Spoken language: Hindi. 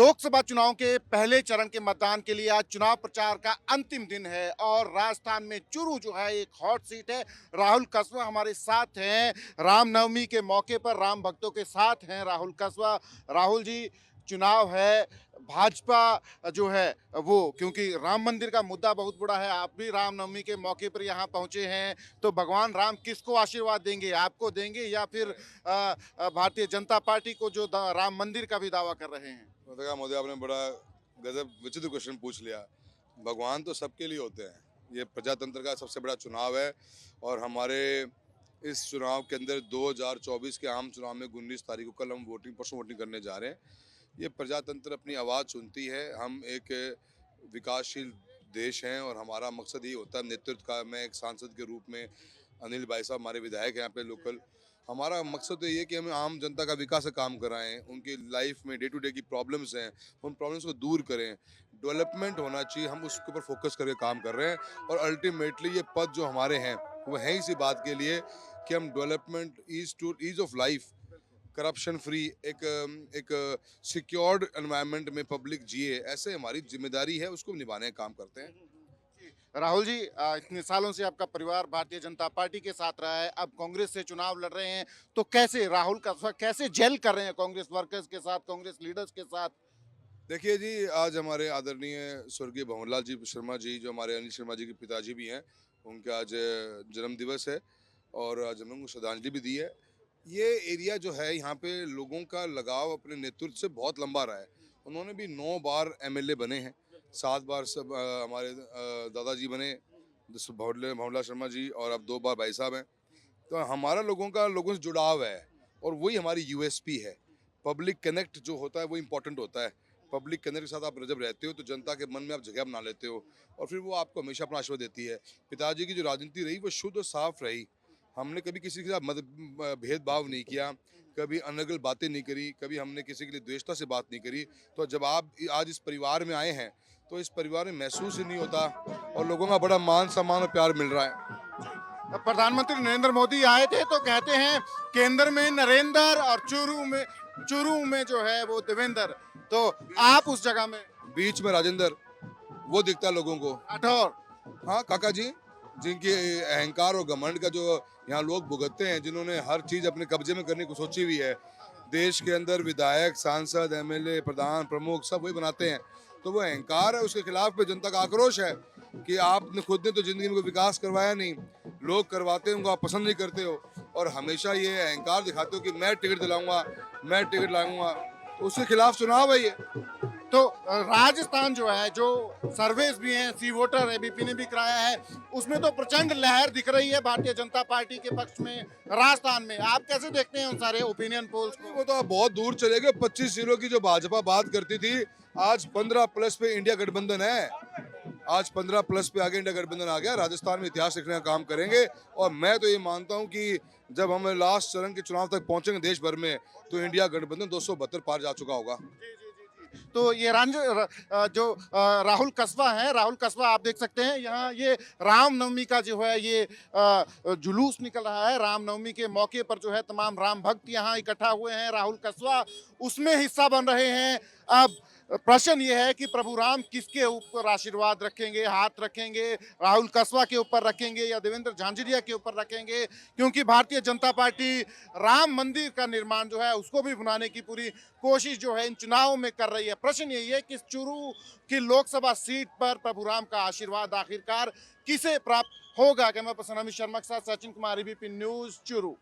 लोकसभा चुनाव के पहले चरण के मतदान के लिए आज चुनाव प्रचार का अंतिम दिन है और राजस्थान में चुरू जो है एक हॉट सीट है। राहुल कसवा हमारे साथ हैं। रामनवमी के मौके पर राम भक्तों के साथ हैं राहुल कसवा। राहुल जी, चुनाव है, भाजपा जो है वो, क्योंकि राम मंदिर का मुद्दा बहुत बड़ा है, आप भी रामनवमी के मौके पर यहाँ पहुँचे हैं, तो भगवान राम किसको आशीर्वाद देंगे, आपको देंगे या फिर भारतीय जनता पार्टी को जो राम मंदिर का भी दावा कर रहे हैं? तो देखा मोदी, आपने बड़ा गजब विचित्र क्वेश्चन पूछ लिया। भगवान तो सबके लिए होते हैं। ये प्रजातंत्र का सबसे बड़ा चुनाव है और हमारे इस चुनाव के अंदर 2024 के आम चुनाव में 19 तारीख को कल हम परसों वोटिंग करने जा रहे हैं। ये प्रजातंत्र अपनी आवाज़ सुनती है। हम एक विकासशील देश हैं और हमारा मकसद ये होता है नेतृत्व का। मैं एक सांसद के रूप में, अनिल भाई साहब हमारे विधायक हैं यहाँ पे लोकल, हमारा मकसद तो ये है कि हम आम जनता का विकास का काम कराएं, उनकी लाइफ में डे टू डे की प्रॉब्लम्स हैं उन प्रॉब्लम्स को दूर करें। डेवलपमेंट होना चाहिए, हम उसके ऊपर फोकस करके काम कर रहे हैं और अल्टीमेटली ये पद जो हमारे हैं वो है इसी बात के लिए कि हम development, ease of life, corruption free, एक सिक्योर्ड एनवायरनमेंट में पब्लिक जिए, ऐसे हमारी जिम्मेदारी है, उसको निभाने का काम करते हैं। राहुल जी, इतने सालों से आपका परिवार भारतीय जनता पार्टी के साथ रहा है, अब कांग्रेस से चुनाव लड़ रहे हैं, तो कैसे राहुल का कैसे जेल कर रहे हैं कांग्रेस वर्कर्स के साथ, कांग्रेस लीडर्स के साथ? देखिए जी, आज हमारे आदरणीय स्वर्गीय भंवरलाल जी शर्मा जी, जो हमारे अनिल शर्मा जी के पिताजी भी हैं, उनका आज जन्म दिवस है और आज हमने उनको श्रद्धांजलि भी दी है। ये एरिया जो है, यहाँ पे लोगों का लगाव अपने नेतृत्व से बहुत लंबा रहा है। उन्होंने भी 9 बार एमएलए बने हैं, 7 बार सब हमारे दादाजी बने, भंवरलाल शर्मा जी, और अब 2 बार भाई साहब हैं। तो हमारा लोगों से जुड़ाव है और वही हमारी यूएसपी है। पब्लिक कनेक्ट जो होता है वो इम्पोर्टेंट होता है। पब्लिक कनेक्ट के साथ आप जब रहते हो तो जनता के मन में आप जगह बना लेते हो और फिर वो आपको हमेशा अपना आशीर्वाद देती है। पिताजी की जो राजनीति रही वो शुद्ध और साफ रही। हमने कभी किसी के साथ भेदभाव नहीं किया, कभी अनर्गल बातें नहीं करी, कभी हमने किसी के लिए द्वेषता से बात नहीं करी। तो जब आप आज इस परिवार में आए हैं तो इस परिवार में महसूस ही नहीं होता और लोगों का बड़ा मान सम्मान और प्यार मिल रहा है। प्रधानमंत्री नरेंद्र मोदी आए थे तो कहते हैं केंद्र में नरेंद्र और चुरू में जो है वो देवेंद्र, तो आप उस जगह में बीच में राजेंद्र, वो दिखता है लोगों को। राठौर, हाँ, काका जी, जिनके अहंकार और घमंड का जो यहाँ लोग भुगतते हैं, जिन्होंने हर चीज़ अपने कब्जे में करने को सोची हुई है। देश के अंदर विधायक, सांसद, एमएलए, प्रधान, प्रमुख सब वही बनाते हैं। तो वो अहंकार है, उसके खिलाफ पे जनता का आक्रोश है कि आपने खुद ने तो जिंदगी में कोई विकास करवाया नहीं, लोग करवाते हैं, उनको आप पसंद नहीं करते हो और हमेशा ये अहंकार दिखाते हो कि मैं टिकट दिलाऊंगा, मैं टिकट लाऊंगा। तो उसके खिलाफ चुनाव है ये। तो राजस्थान जो है, जो सर्वेस भी हैं, सी वोटर एबीपी ने भी कराया है, उसमें तो प्रचंड लहर दिख रही है भारतीय जनता पार्टी के पक्ष में राजस्थान में। आप कैसे देखते हैं उन सारे ओपिनियन पोल्स को? वो तो आप बहुत दूर चले गए। 25 जिलों की जो भाजपा बात करती थी, आज 15+ पे इंडिया गठबंधन है। आज 15+ पे आगे इंडिया गठबंधन आ गया। राजस्थान में इतिहास लिखने का काम करेंगे और मैं तो ये मानता हूँ कि जब हम लास्ट चरण के चुनाव तक पहुंचेंगे देश भर में तो इंडिया गठबंधन 272 पार जा चुका होगा। तो ये राहुल कसवा है, राहुल कसवा आप देख सकते हैं यहाँ, ये रामनवमी का जो है ये जुलूस निकल रहा है। रामनवमी के मौके पर जो है तमाम राम भक्त यहाँ इकट्ठा हुए हैं। राहुल कसवा उसमें हिस्सा बन रहे हैं। अब प्रश्न ये है कि प्रभु राम किसके ऊपर आशीर्वाद रखेंगे, हाथ रखेंगे, राहुल कसवा के ऊपर रखेंगे या देवेंद्र झांझरिया के ऊपर रखेंगे, क्योंकि भारतीय जनता पार्टी राम मंदिर का निर्माण जो है उसको भी बनाने की पूरी कोशिश जो है इन चुनावों में कर रही है। प्रश्न यही है कि चुरू की लोकसभा सीट पर प्रभु राम का आशीर्वाद आखिरकार किसे प्राप्त होगा? कैमरा पर्सन अमित शर्मा के साथ सचिन कुमार, एबीपी न्यूज, चुरू।